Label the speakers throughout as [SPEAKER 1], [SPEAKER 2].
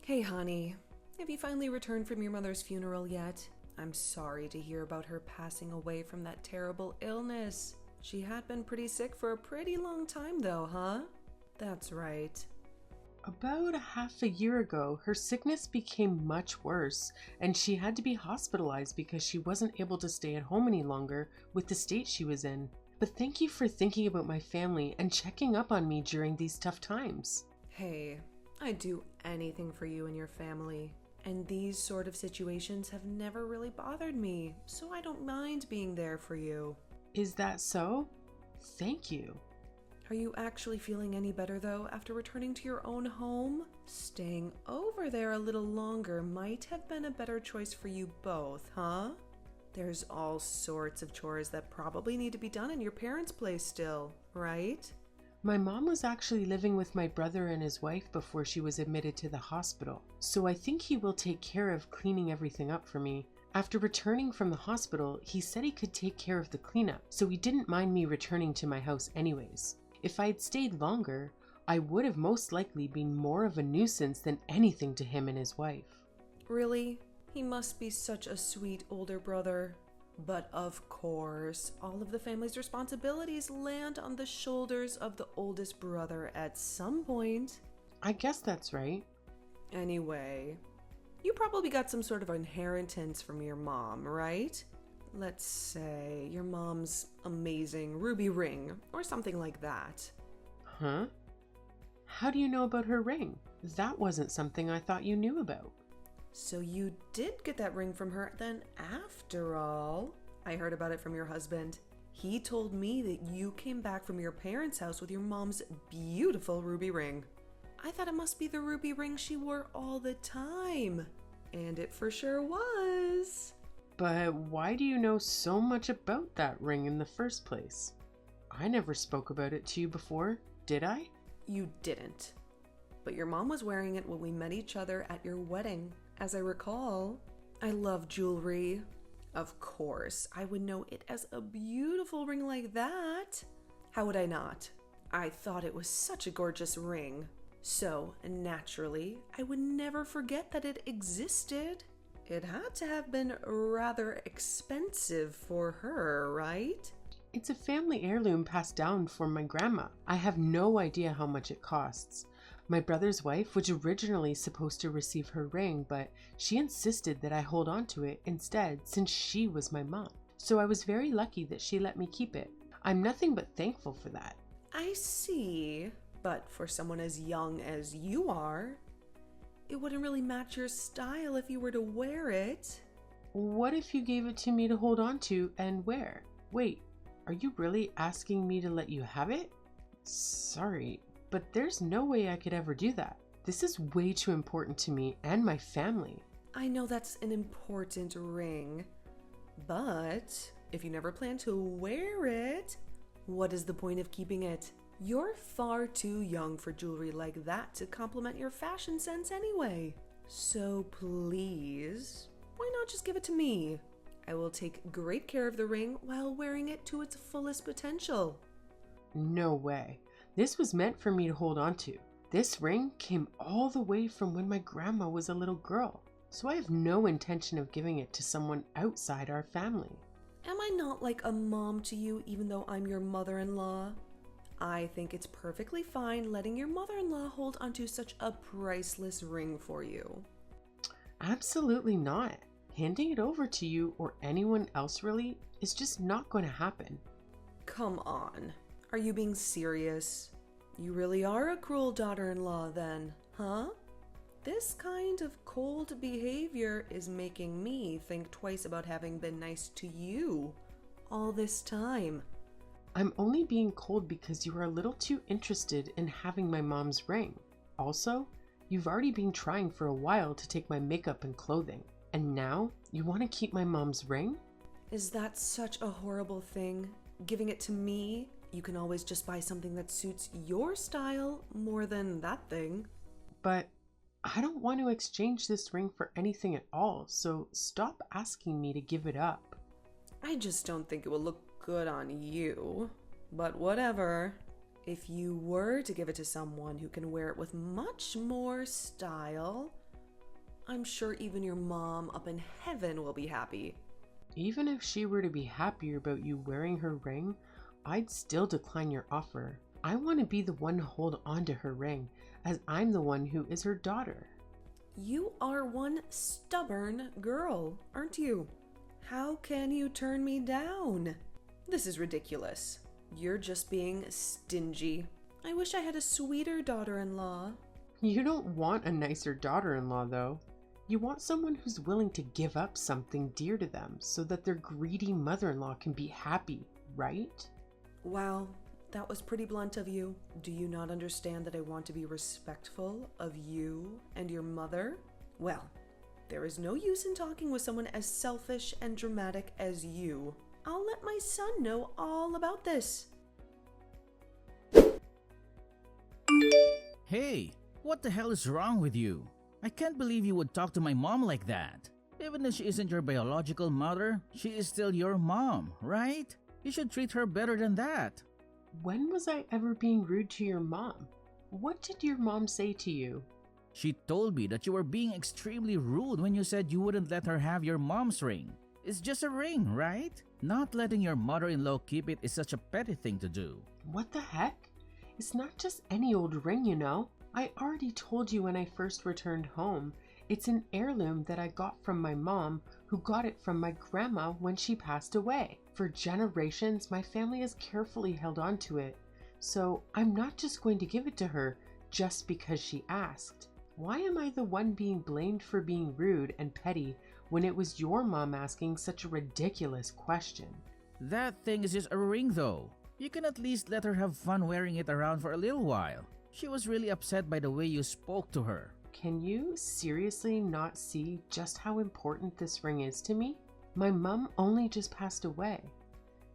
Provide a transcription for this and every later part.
[SPEAKER 1] Hey honey, have you finally returned from your mother's funeral yet? I'm sorry to hear about her passing away from that terrible illness. She had been pretty sick for a pretty long time though, huh? That's right.
[SPEAKER 2] About a half a year ago, her sickness became much worse, and she had to be hospitalized because she wasn't able to stay at home any longer with the state she was in. But thank you for thinking about my family and checking up on me during these tough times.
[SPEAKER 1] Hey, I'd do anything for you and your family. And these sort of situations have never really bothered me, so I don't mind being there for you.
[SPEAKER 2] Is that so? Thank you.
[SPEAKER 1] Are you actually feeling any better though after returning to your own home? Staying over there a little longer might have been a better choice for you both, huh? There's all sorts of chores that probably need to be done in your parents' place still, right?
[SPEAKER 2] My mom was actually living with my brother and his wife before she was admitted to the hospital, so I think he will take care of cleaning everything up for me. After returning from the hospital, he said he could take care of the cleanup, so he didn't mind me returning to my house anyways. If I had stayed longer, I would have most likely been more of a nuisance than anything to him and his wife.
[SPEAKER 1] Really? He must be such a sweet older brother. But of course, all of the family's responsibilities land on the shoulders of the oldest brother at some point.
[SPEAKER 2] I guess that's right.
[SPEAKER 1] Anyway, you probably got some sort of inheritance from your mom, right? Let's say your mom's amazing ruby ring or something like that.
[SPEAKER 2] Huh? How do you know about her ring? That wasn't something I thought you knew about.
[SPEAKER 1] So you did get that ring from her then after all. I heard about it from your husband. He told me that you came back from your parents' house with your mom's beautiful ruby ring. I thought it must be the ruby ring she wore all the time. And it for sure was.
[SPEAKER 2] But why do you know so much about that ring in the first place? I never spoke about it to you before, did I?
[SPEAKER 1] You didn't. But your mom was wearing it when we met each other at your wedding, as I recall. I love jewelry. Of course, I would know it as a beautiful ring like that. How would I not? I thought it was such a gorgeous ring. So, naturally, I would never forget that it existed. It had to have been rather expensive for her, right?
[SPEAKER 2] It's a family heirloom passed down from my grandma. I have no idea how much it costs. My brother's wife was originally supposed to receive her ring, but she insisted that I hold on to it instead since she was my mom. So I was very lucky that she let me keep it. I'm nothing but thankful for that.
[SPEAKER 1] I see. But for someone as young as you are, it wouldn't really match your style if you were to wear it.
[SPEAKER 2] What if you gave it to me to hold on to and wear? Wait, are you really asking me to let you have it? Sorry, but there's no way I could ever do that. This is way too important to me and my family.
[SPEAKER 1] I know that's an important ring, but if you never plan to wear it, what is the point of keeping it? You're far too young for jewelry like that to complement your fashion sense anyway. So please, why not just give it to me? I will take great care of the ring while wearing it to its fullest potential.
[SPEAKER 2] No way. This was meant for me to hold on to. This ring came all the way from when my grandma was a little girl, so I have no intention of giving it to someone outside our family.
[SPEAKER 1] Am I not like a mom to you even though I'm your mother-in-law? I think it's perfectly fine letting your mother-in-law hold onto such a priceless ring for you.
[SPEAKER 2] Absolutely not. Handing it over to you or anyone else really is just not going to happen.
[SPEAKER 1] Come on. Are you being serious? You really are a cruel daughter-in-law then, huh? This kind of cold behavior is making me think twice about having been nice to you all this time.
[SPEAKER 2] I'm only being cold because you are a little too interested in having my mom's ring. Also, you've already been trying for a while to take my makeup and clothing, and now you want to keep my mom's ring?
[SPEAKER 1] Is that such a horrible thing? Giving it to me? You can always just buy something that suits your style more than that thing.
[SPEAKER 2] But I don't want to exchange this ring for anything at all, so stop asking me to give it up.
[SPEAKER 1] I just don't think it will look good on you. But whatever. If you were to give it to someone who can wear it with much more style, I'm sure even your mom up in heaven will be happy.
[SPEAKER 2] Even if she were to be happier about you wearing her ring, I'd still decline your offer. I want to be the one to hold on to her ring, as I'm the one who is her daughter.
[SPEAKER 1] You are one stubborn girl, aren't you? How can you turn me down? This is ridiculous. You're just being stingy. I wish I had a sweeter daughter-in-law.
[SPEAKER 2] You don't want a nicer daughter-in-law, though. You want someone who's willing to give up something dear to them so that their greedy mother-in-law can be happy, right?
[SPEAKER 1] Wow, that was pretty blunt of you. Do you not understand that I want to be respectful of you and your mother? Well, there is no use in talking with someone as selfish and dramatic as you. I'll let my son know all about this.
[SPEAKER 3] Hey, what the hell is wrong with you? I can't believe you would talk to my mom like that. Even if she isn't your biological mother, she is still your mom, right? You should treat her better than that.
[SPEAKER 2] When was I ever being rude to your mom? What did your mom say to you?
[SPEAKER 3] She told me that you were being extremely rude when you said you wouldn't let her have your mom's ring. It's just a ring, right? Not letting your mother-in-law keep it is such a petty thing to do.
[SPEAKER 2] What the heck? It's not just any old ring, you know. I already told you when I first returned home. It's an heirloom that I got from my mom, who got it from my grandma when she passed away. For generations, my family has carefully held on to it. So I'm not just going to give it to her just because she asked. Why am I the one being blamed for being rude and petty when it was your mom asking such a ridiculous question?
[SPEAKER 3] That thing is just a ring though. You can at least let her have fun wearing it around for a little while. She was really upset by the way you spoke to her.
[SPEAKER 2] Can you seriously not see just how important this ring is to me? My mom only just passed away.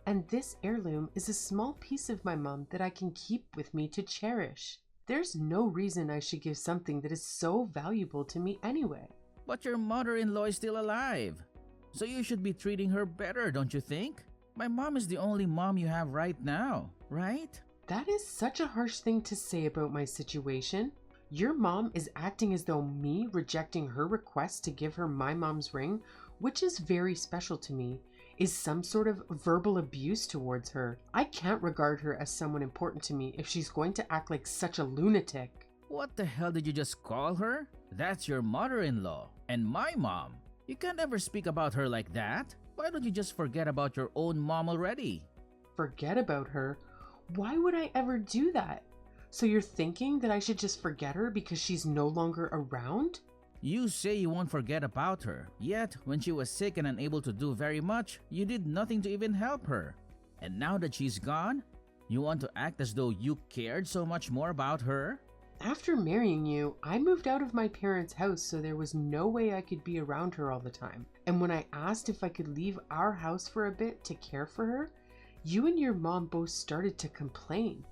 [SPEAKER 2] And this heirloom is a small piece of my mom that I can keep with me to cherish. There's no reason I should give something that is so valuable to me anyway.
[SPEAKER 3] But your mother-in-law is still alive. So you should be treating her better, don't you think? My mom is the only mom you have right now, right?
[SPEAKER 2] That is such a harsh thing to say about my situation. Your mom is acting as though me rejecting her request to give her my mom's ring, which is very special to me, is some sort of verbal abuse towards her. I can't regard her as someone important to me if she's going to act like such a lunatic.
[SPEAKER 3] What the hell did you just call her? That's your mother-in-law and my mom. You can't ever speak about her like that. Why don't you just forget about your own mom already?
[SPEAKER 2] Forget about her? Why would I ever do that? So you're thinking that I should just forget her because she's no longer around?
[SPEAKER 3] You say you won't forget about her, yet when she was sick and unable to do very much, you did nothing to even help her. And now that she's gone, you want to act as though you cared so much more about her?
[SPEAKER 2] After marrying you, I moved out of my parents' house, so there was no way I could be around her all the time. And when I asked if I could leave our house for a bit to care for her, you and your mom both started to complain.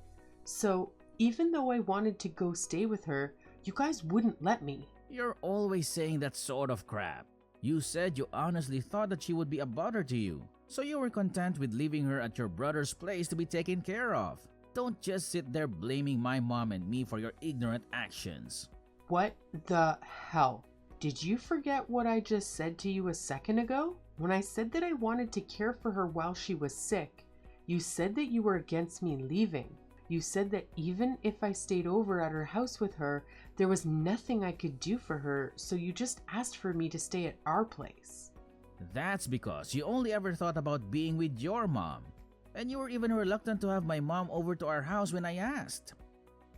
[SPEAKER 2] So even though I wanted to go stay with her, you guys wouldn't let me.
[SPEAKER 3] You're always saying that sort of crap. You said you honestly thought that she would be a bother to you, so you were content with leaving her at your brother's place to be taken care of. Don't just sit there blaming my mom and me for your ignorant actions.
[SPEAKER 2] What the hell? Did you forget what I just said to you a second ago? When I said that I wanted to care for her while she was sick, you said that you were against me leaving. You said that even if I stayed over at her house with her, there was nothing I could do for her, so you just asked for me to stay at our place.
[SPEAKER 3] That's because you only ever thought about being with your mom. And you were even reluctant to have my mom over to our house when I asked.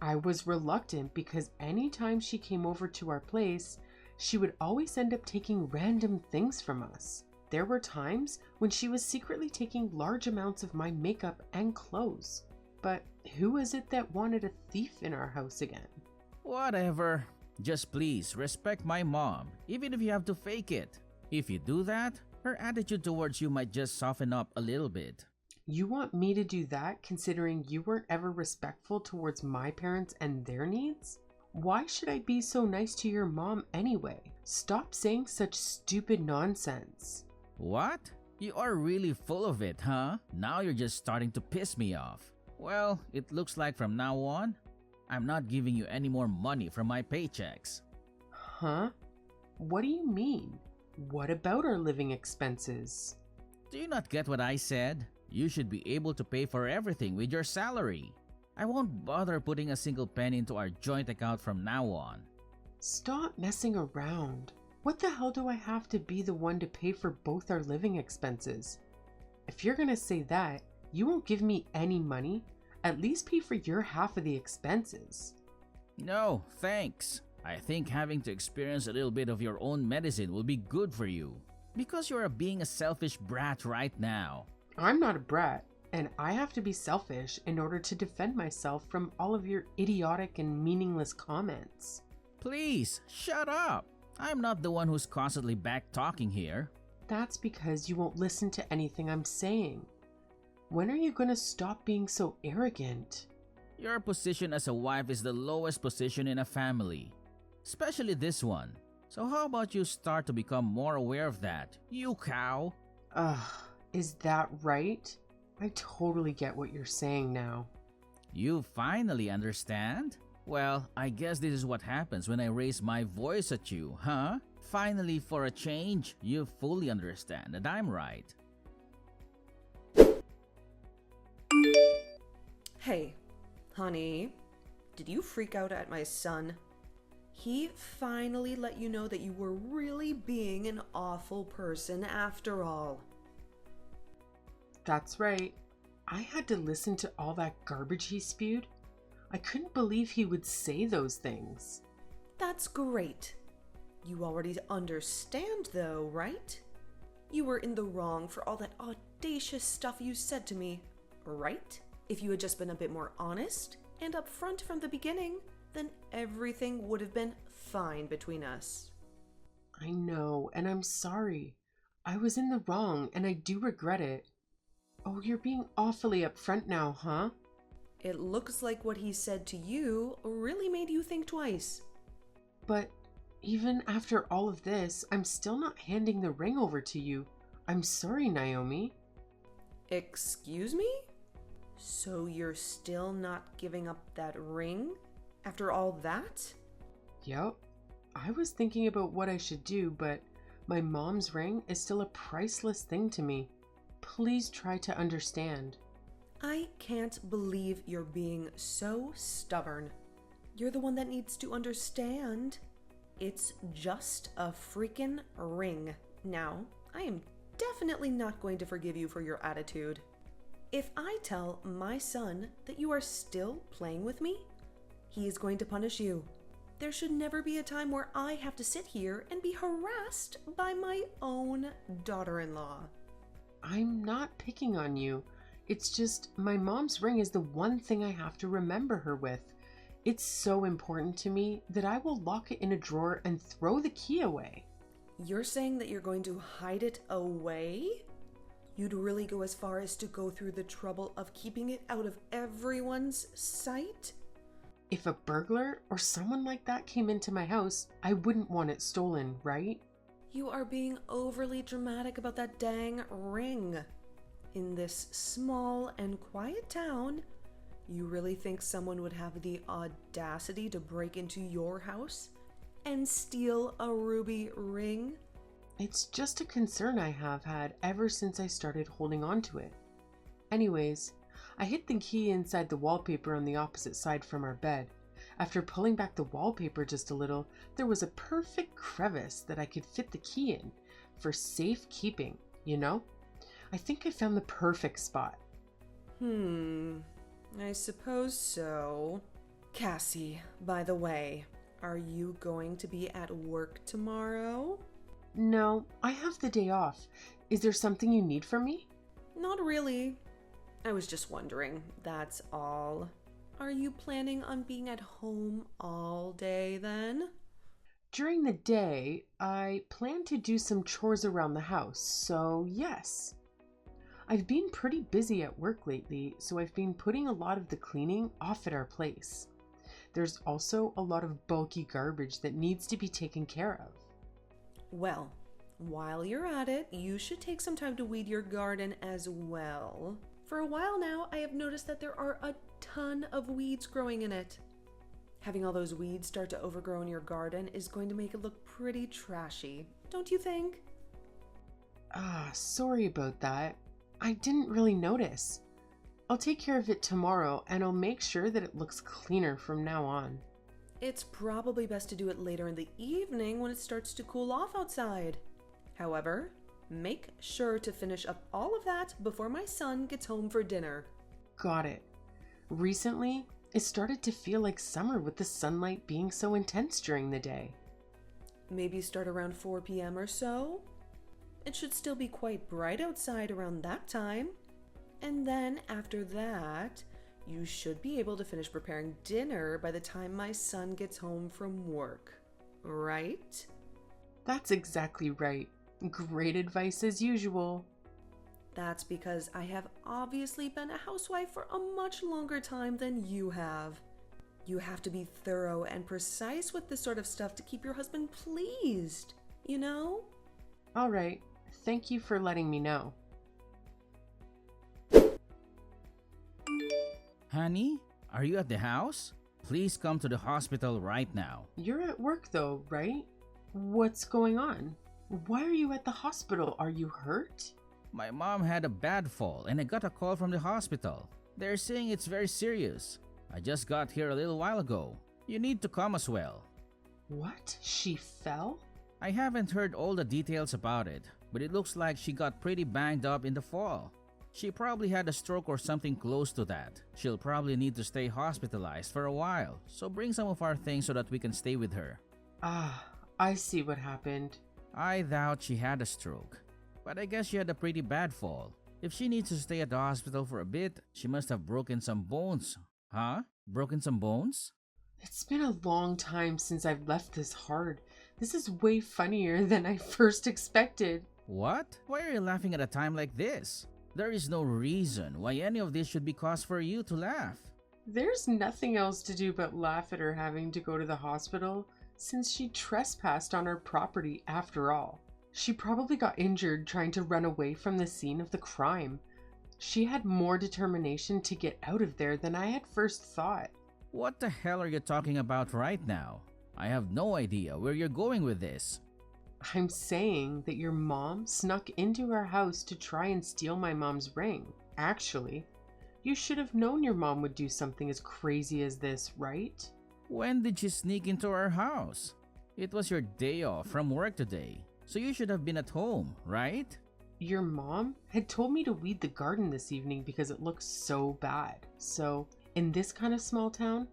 [SPEAKER 2] I was reluctant because anytime she came over to our place, she would always end up taking random things from us. There were times when she was secretly taking large amounts of my makeup and clothes. But who is it that wanted a thief in our house again?
[SPEAKER 3] Whatever. Just please respect my mom, even if you have to fake it. If you do that, her attitude towards you might just soften up a little bit.
[SPEAKER 2] You want me to do that considering you weren't ever respectful towards my parents and their needs? Why should I be so nice to your mom anyway? Stop saying such stupid nonsense.
[SPEAKER 3] What? You are really full of it, huh? Now you're just starting to piss me off. Well, it looks like from now on, I'm not giving you any more money from my paychecks.
[SPEAKER 2] Huh? What do you mean? What about our living expenses?
[SPEAKER 3] Do you not get what I said? You should be able to pay for everything with your salary. I won't bother putting a single penny into our joint account from now on.
[SPEAKER 2] Stop messing around. What the hell do I have to be the one to pay for both our living expenses? If you're gonna say that, you won't give me any money. At least pay for your half of the expenses.
[SPEAKER 3] No, thanks. I think having to experience a little bit of your own medicine will be good for you. Because you are being a selfish brat right now.
[SPEAKER 2] I'm not a brat, and I have to be selfish in order to defend myself from all of your idiotic and meaningless comments.
[SPEAKER 3] Please, shut up. I'm not the one who's constantly back-talking here.
[SPEAKER 2] That's because you won't listen to anything I'm saying. When are you gonna stop being so arrogant?
[SPEAKER 3] Your position as a wife is the lowest position in a family. Especially this one. So how about you start to become more aware of that, you cow?
[SPEAKER 2] Is that right? I totally get what you're saying now.
[SPEAKER 3] You finally understand? Well, I guess this is what happens when I raise my voice at you, huh? Finally, for a change, you fully understand that I'm right.
[SPEAKER 1] Hey, honey, did you freak out at my son? He finally let you know that you were really being an awful person after all.
[SPEAKER 2] That's right. I had to listen to all that garbage he spewed. I couldn't believe he would say those things.
[SPEAKER 1] That's great. You already understand though, right? You were in the wrong for all that audacious stuff you said to me, right? If you had just been a bit more honest and upfront from the beginning, then everything would have been fine between us.
[SPEAKER 2] I know, and I'm sorry. I was in the wrong, and I do regret it. Oh, you're being awfully upfront now, huh?
[SPEAKER 1] It looks like what he said to you really made you think twice.
[SPEAKER 2] But even after all of this, I'm still not handing the ring over to you. I'm sorry, Naomi.
[SPEAKER 1] Excuse me? So you're still not giving up that ring? After all that?
[SPEAKER 2] Yep. I was thinking about what I should do, but my mom's ring is still a priceless thing to me. Please try to understand.
[SPEAKER 1] I can't believe you're being so stubborn. You're the one that needs to understand. It's just a freaking ring. Now, I am definitely not going to forgive you for your attitude. If I tell my son that you are still playing with me, he is going to punish you. There should never be a time where I have to sit here and be harassed by my own daughter-in-law.
[SPEAKER 2] I'm not picking on you. It's just my mom's ring is the one thing I have to remember her with. It's so important to me that I will lock it in a drawer and throw the key away.
[SPEAKER 1] You're saying that you're going to hide it away? You'd really go as far as to go through the trouble of keeping it out of everyone's sight?
[SPEAKER 2] If a burglar or someone like that came into my house, I wouldn't want it stolen, right?
[SPEAKER 1] You are being overly dramatic about that dang ring. In this small and quiet town, you really think someone would have the audacity to break into your house and steal a ruby ring?
[SPEAKER 2] It's just a concern I have had ever since I started holding on to it. Anyways, I hid the key inside the wallpaper on the opposite side from our bed. After pulling back the wallpaper just a little, there was a perfect crevice that I could fit the key in for safekeeping, you know? I think I found the perfect spot.
[SPEAKER 1] I suppose so. Cassie, by the way, are you going to be at work tomorrow?
[SPEAKER 2] No, I have the day off. Is there something you need from me?
[SPEAKER 1] Not really. I was just wondering, that's all. Are you planning on being at home all day then?
[SPEAKER 2] During the day, I plan to do some chores around the house, so yes. I've been pretty busy at work lately, so I've been putting a lot of the cleaning off at our place. There's also a lot of bulky garbage that needs to be taken care of.
[SPEAKER 1] Well, while you're at it, you should take some time to weed your garden as well. For a while now, I have noticed that there are a ton of weeds growing in it. Having all those weeds start to overgrow in your garden is going to make it look pretty trashy, don't you think?
[SPEAKER 2] Sorry about that. I didn't really notice. I'll take care of it tomorrow and I'll make sure that it looks cleaner from now on.
[SPEAKER 1] It's probably best to do it later in the evening when it starts to cool off outside. However, make sure to finish up all of that before my son gets home for dinner.
[SPEAKER 2] Got it. Recently, it started to feel like summer with the sunlight being so intense during the day.
[SPEAKER 1] Maybe start around 4 p.m. or so. It should still be quite bright outside around that time. And then after that, you should be able to finish preparing dinner by the time my son gets home from work. Right?
[SPEAKER 2] That's exactly right. Great advice as usual.
[SPEAKER 1] That's because I have obviously been a housewife for a much longer time than you have. You have to be thorough and precise with this sort of stuff to keep your husband pleased, you know?
[SPEAKER 2] All right. Thank you for letting me know.
[SPEAKER 3] Honey, are you at the house? Please come to the hospital right now.
[SPEAKER 2] You're at work though, right? What's going on? Why are you at the hospital? Are you hurt?
[SPEAKER 3] My mom had a bad fall and I got a call from the hospital. They're saying it's very serious. I just got here a little while ago. You need to come as well.
[SPEAKER 2] What? She fell?
[SPEAKER 3] I haven't heard all the details about it, but it looks like she got pretty banged up in the fall. She probably had a stroke or something close to that. She'll probably need to stay hospitalized for a while, so bring some of our things so that we can stay with her.
[SPEAKER 2] I see what happened.
[SPEAKER 3] I doubt she had a stroke, but I guess she had a pretty bad fall. If she needs to stay at the hospital for a bit, she must have broken some bones. Huh? Broken some bones?
[SPEAKER 2] It's been a long time since I've left this hard. This is way funnier than I first expected.
[SPEAKER 3] What? Why are you laughing at a time like this? There is no reason why any of this should be cause for you to laugh.
[SPEAKER 2] There's nothing else to do but laugh at her having to go to the hospital since she trespassed on our property after all. She probably got injured trying to run away from the scene of the crime. She had more determination to get out of there than I had first thought.
[SPEAKER 3] What the hell are you talking about right now? I have no idea where you're going with this.
[SPEAKER 2] I'm saying that your mom snuck into our house to try and steal my mom's ring. Actually, you should have known your mom would do something as crazy as this, right?
[SPEAKER 3] When did she sneak into our house? It was your day off from work today, so you should have been at home, right?
[SPEAKER 2] Your mom had told me to weed the garden this evening because it looks so bad. So, in this kind of small town,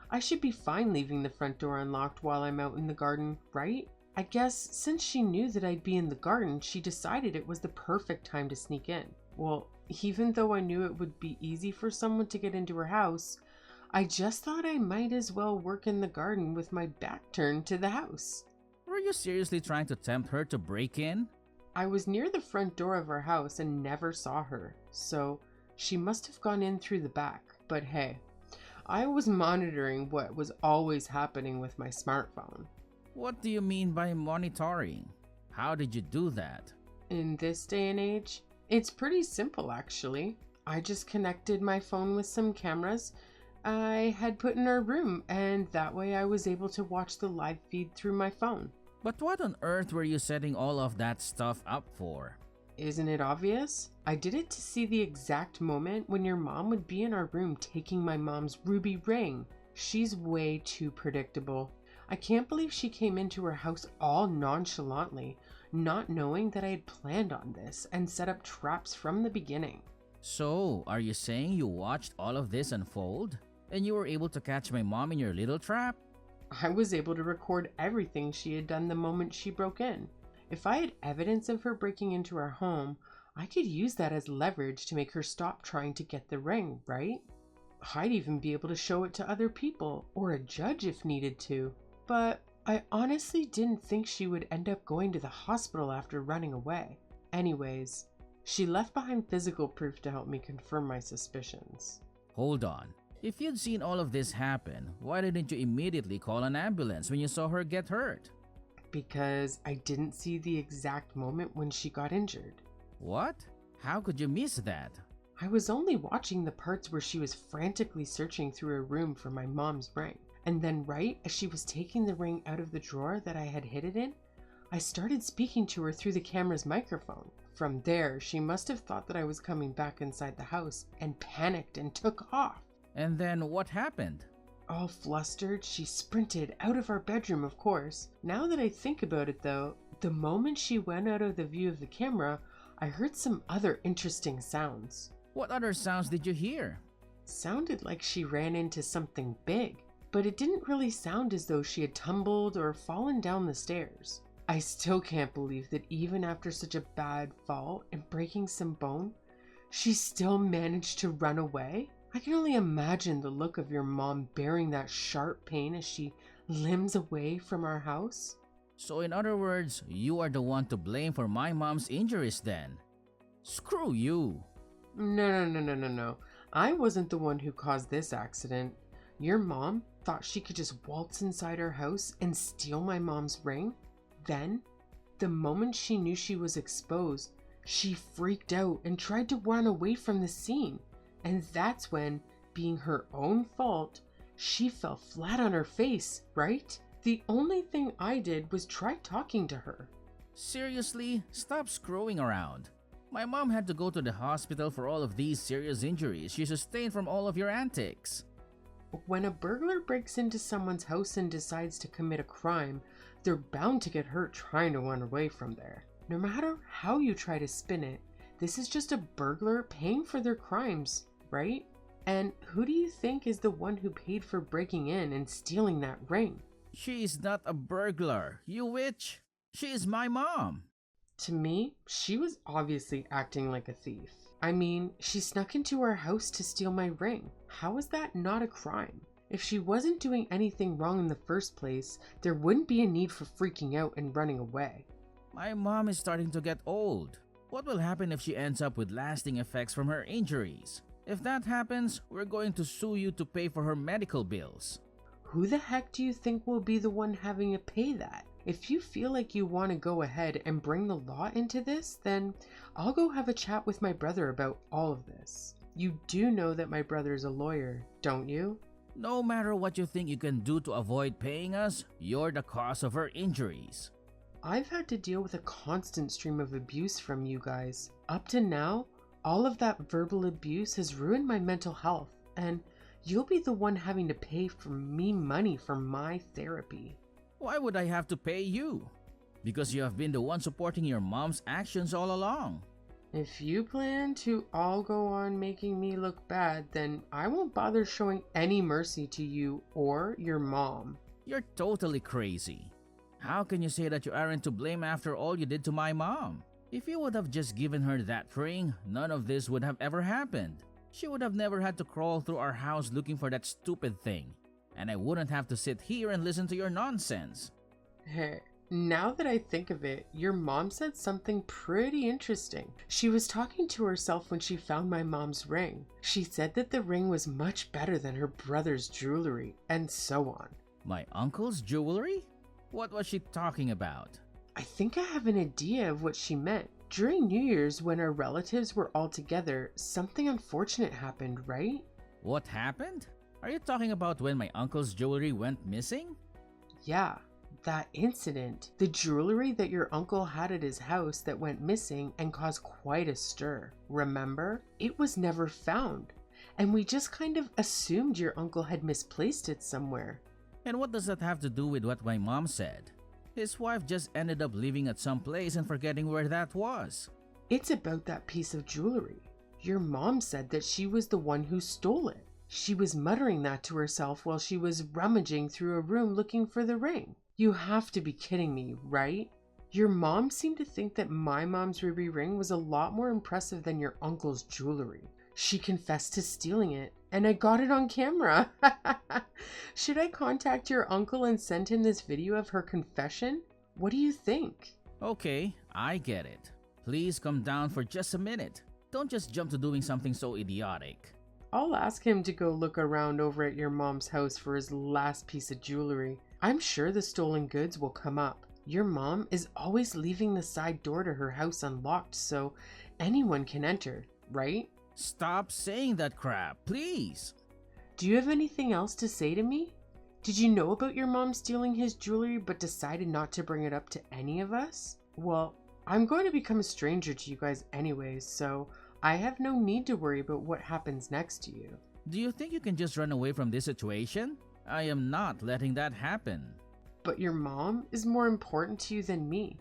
[SPEAKER 2] I should be fine leaving the front door unlocked while I'm out in the garden, right? I guess since she knew that I'd be in the garden, she decided it was the perfect time to sneak in. Well, even though I knew it would be easy for someone to get into her house, I just thought I might as well work in the garden with my back turned to the house.
[SPEAKER 3] Were you seriously trying to tempt her to break in?
[SPEAKER 2] I was near the front door of our house and never saw her, so she must have gone in through the back. But hey, I was monitoring what was always happening with my smartphone.
[SPEAKER 3] What do you mean by monitoring? How did you do that?
[SPEAKER 2] In this day and age, it's pretty simple actually. I just connected my phone with some cameras I had put in our room, and that way I was able to watch the live feed through my phone.
[SPEAKER 3] But what on earth were you setting all of that stuff up for?
[SPEAKER 2] Isn't it obvious? I did it to see the exact moment when your mom would be in our room taking my mom's ruby ring. She's way too predictable. I can't believe she came into her house all nonchalantly, not knowing that I had planned on this and set up traps from the beginning.
[SPEAKER 3] So, are you saying you watched all of this unfold? And you were able to catch my mom in your little trap?
[SPEAKER 2] I was able to record everything she had done the moment she broke in. If I had evidence of her breaking into our home, I could use that as leverage to make her stop trying to get the ring, right? I'd even be able to show it to other people, or a judge if needed to. But I honestly didn't think she would end up going to the hospital after running away. Anyways, she left behind physical proof to help me confirm my suspicions.
[SPEAKER 3] Hold on. If you'd seen all of this happen, why didn't you immediately call an ambulance when you saw her get hurt?
[SPEAKER 2] Because I didn't see the exact moment when she got injured.
[SPEAKER 3] What? How could you miss that?
[SPEAKER 2] I was only watching the parts where she was frantically searching through her room for my mom's ring. And then right as she was taking the ring out of the drawer that I had hid it in, I started speaking to her through the camera's microphone. From there, she must have thought that I was coming back inside the house and panicked and took off.
[SPEAKER 3] And then what happened?
[SPEAKER 2] All flustered, she sprinted out of our bedroom, of course. Now that I think about it though, the moment she went out of the view of the camera, I heard some other interesting sounds.
[SPEAKER 3] What other sounds did you hear?
[SPEAKER 2] Sounded like she ran into something big, but it didn't really sound as though she had tumbled or fallen down the stairs. I still can't believe that even after such a bad fall and breaking some bone, she still managed to run away. I can only imagine the look of your mom bearing that sharp pain as she limps away from our house.
[SPEAKER 3] So in other words, you are the one to blame for my mom's injuries then. Screw you.
[SPEAKER 2] No. I wasn't the one who caused this accident. Your mom thought she could just waltz inside our house and steal my mom's ring. Then, the moment she knew she was exposed, she freaked out and tried to run away from the scene. And that's when, being her own fault, she fell flat on her face, right? The only thing I did was try talking to her.
[SPEAKER 3] Seriously, stop screwing around. My mom had to go to the hospital for all of these serious injuries she sustained from all of your antics.
[SPEAKER 2] When a burglar breaks into someone's house and decides to commit a crime, they're bound to get hurt trying to run away from there. No matter how you try to spin it, this is just a burglar paying for their crimes, right? And who do you think is the one who paid for breaking in and stealing that ring?
[SPEAKER 3] She is not a burglar, you witch. She is my mom.
[SPEAKER 2] To me, she was obviously acting like a thief. I mean, she snuck into our house to steal my ring. How is that not a crime? If she wasn't doing anything wrong in the first place, there wouldn't be a need for freaking out and running away.
[SPEAKER 3] My mom is starting to get old. What will happen if she ends up with lasting effects from her injuries? If that happens, we're going to sue you to pay for her medical bills.
[SPEAKER 2] Who the heck do you think will be the one having to pay that? If you feel like you want to go ahead and bring the law into this, then I'll go have a chat with my brother about all of this. You do know that my brother's a lawyer, don't you?
[SPEAKER 3] No matter what you think you can do to avoid paying us, you're the cause of her injuries.
[SPEAKER 2] I've had to deal with a constant stream of abuse from you guys. Up to now, all of that verbal abuse has ruined my mental health, and you'll be the one having to pay for me money for my therapy.
[SPEAKER 3] Why would I have to pay you? Because you have been the one supporting your mom's actions all along.
[SPEAKER 2] If you plan to all go on making me look bad, then I won't bother showing any mercy to you or your mom.
[SPEAKER 3] You're totally crazy. How can you say that you aren't to blame after all you did to my mom? If you would have just given her that ring, none of this would have ever happened. She would have never had to crawl through our house looking for that stupid thing. And I wouldn't have to sit here and listen to your nonsense.
[SPEAKER 2] Hey, now that I think of it, your mom said something pretty interesting. She was talking to herself when she found my mom's ring. She said that the ring was much better than her brother's jewelry, and so on.
[SPEAKER 3] My uncle's jewelry? What was she talking about?
[SPEAKER 2] I think I have an idea of what she meant. During New Year's, when our relatives were all together, something unfortunate happened, right?
[SPEAKER 3] What happened? Are you talking about when my uncle's jewelry went missing?
[SPEAKER 2] Yeah, that incident. The jewelry that your uncle had at his house that went missing and caused quite a stir. Remember? It was never found. And we just kind of assumed your uncle had misplaced it somewhere.
[SPEAKER 3] And what does that have to do with what my mom said? His wife just ended up leaving at some place and forgetting where that was.
[SPEAKER 2] It's about that piece of jewelry. Your mom said that she was the one who stole it. She was muttering that to herself while she was rummaging through a room looking for the ring. You have to be kidding me, right? Your mom seemed to think that my mom's ruby ring was a lot more impressive than your uncle's jewelry. She confessed to stealing it, and I got it on camera. Should I contact your uncle and send him this video of her confession? What do you think?
[SPEAKER 3] Okay, I get it. Please come down for just a minute. Don't just jump to doing something so idiotic.
[SPEAKER 2] I'll ask him to go look around over at your mom's house for his last piece of jewelry. I'm sure the stolen goods will come up. Your mom is always leaving the side door to her house unlocked so anyone can enter, right?
[SPEAKER 3] Stop saying that crap, please.
[SPEAKER 2] Do you have anything else to say to me? Did you know about your mom stealing his jewelry but decided not to bring it up to any of us? Well, I'm going to become a stranger to you guys anyways, so I have no need to worry about what happens next to you.
[SPEAKER 3] Do you think you can just run away from this situation? I am not letting that happen.
[SPEAKER 2] But your mom is more important to you than me,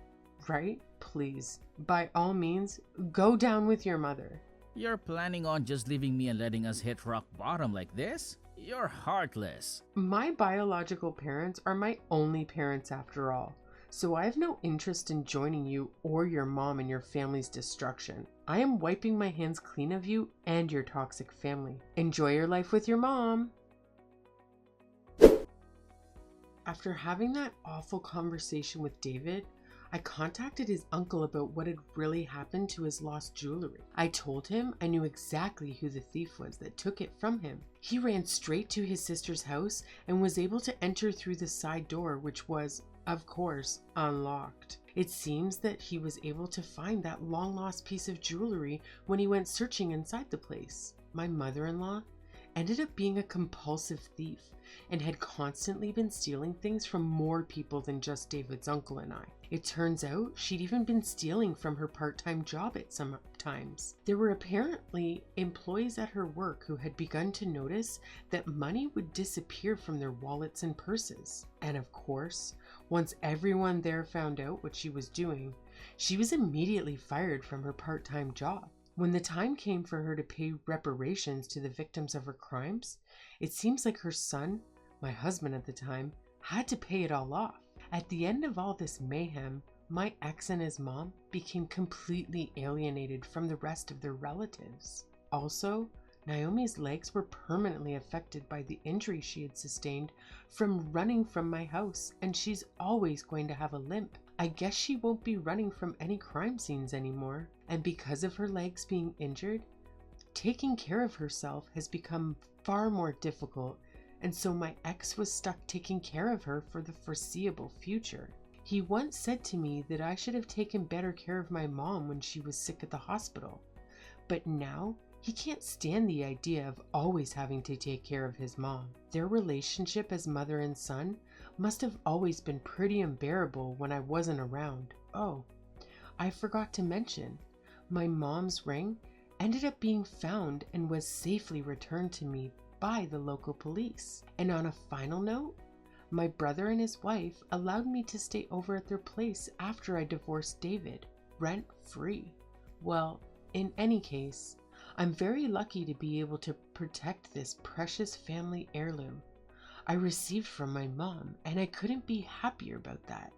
[SPEAKER 2] right? Please, by all means, go down with your mother.
[SPEAKER 3] You're planning on just leaving me and letting us hit rock bottom like this? You're heartless.
[SPEAKER 2] My biological parents are my only parents after all, so I have no interest in joining you or your mom in your family's destruction. I am wiping my hands clean of you and your toxic family. Enjoy your life with your mom. After having that awful conversation with David, I contacted his uncle about what had really happened to his lost jewelry. I told him I knew exactly who the thief was that took it from him. He ran straight to his sister's house and was able to enter through the side door, which was, of course, unlocked. It seems that he was able to find that long-lost piece of jewelry when he went searching inside the place. My mother-in-law ended up being a compulsive thief and had constantly been stealing things from more people than just David's uncle and I. It turns out she'd even been stealing from her part-time job at some times. There were apparently employees at her work who had begun to notice that money would disappear from their wallets and purses. And of course, once everyone there found out what she was doing, she was immediately fired from her part-time job. When the time came for her to pay reparations to the victims of her crimes, it seems like her son, my husband at the time, had to pay it all off. At the end of all this mayhem, my ex and his mom became completely alienated from the rest of their relatives. Also, Naomi's legs were permanently affected by the injury she had sustained from running from my house, and she's always going to have a limp. I guess she won't be running from any crime scenes anymore. And because of her legs being injured, taking care of herself has become far more difficult, and so my ex was stuck taking care of her for the foreseeable future. He once said to me that I should have taken better care of my mom when she was sick at the hospital, but now he can't stand the idea of always having to take care of his mom. Their relationship as mother and son must have always been pretty unbearable when I wasn't around. Oh, I forgot to mention, my mom's ring ended up being found and was safely returned to me by the local police. And on a final note, my brother and his wife allowed me to stay over at their place after I divorced David, rent-free. Well, in any case, I'm very lucky to be able to protect this precious family heirloom I received from my mom, and I couldn't be happier about that.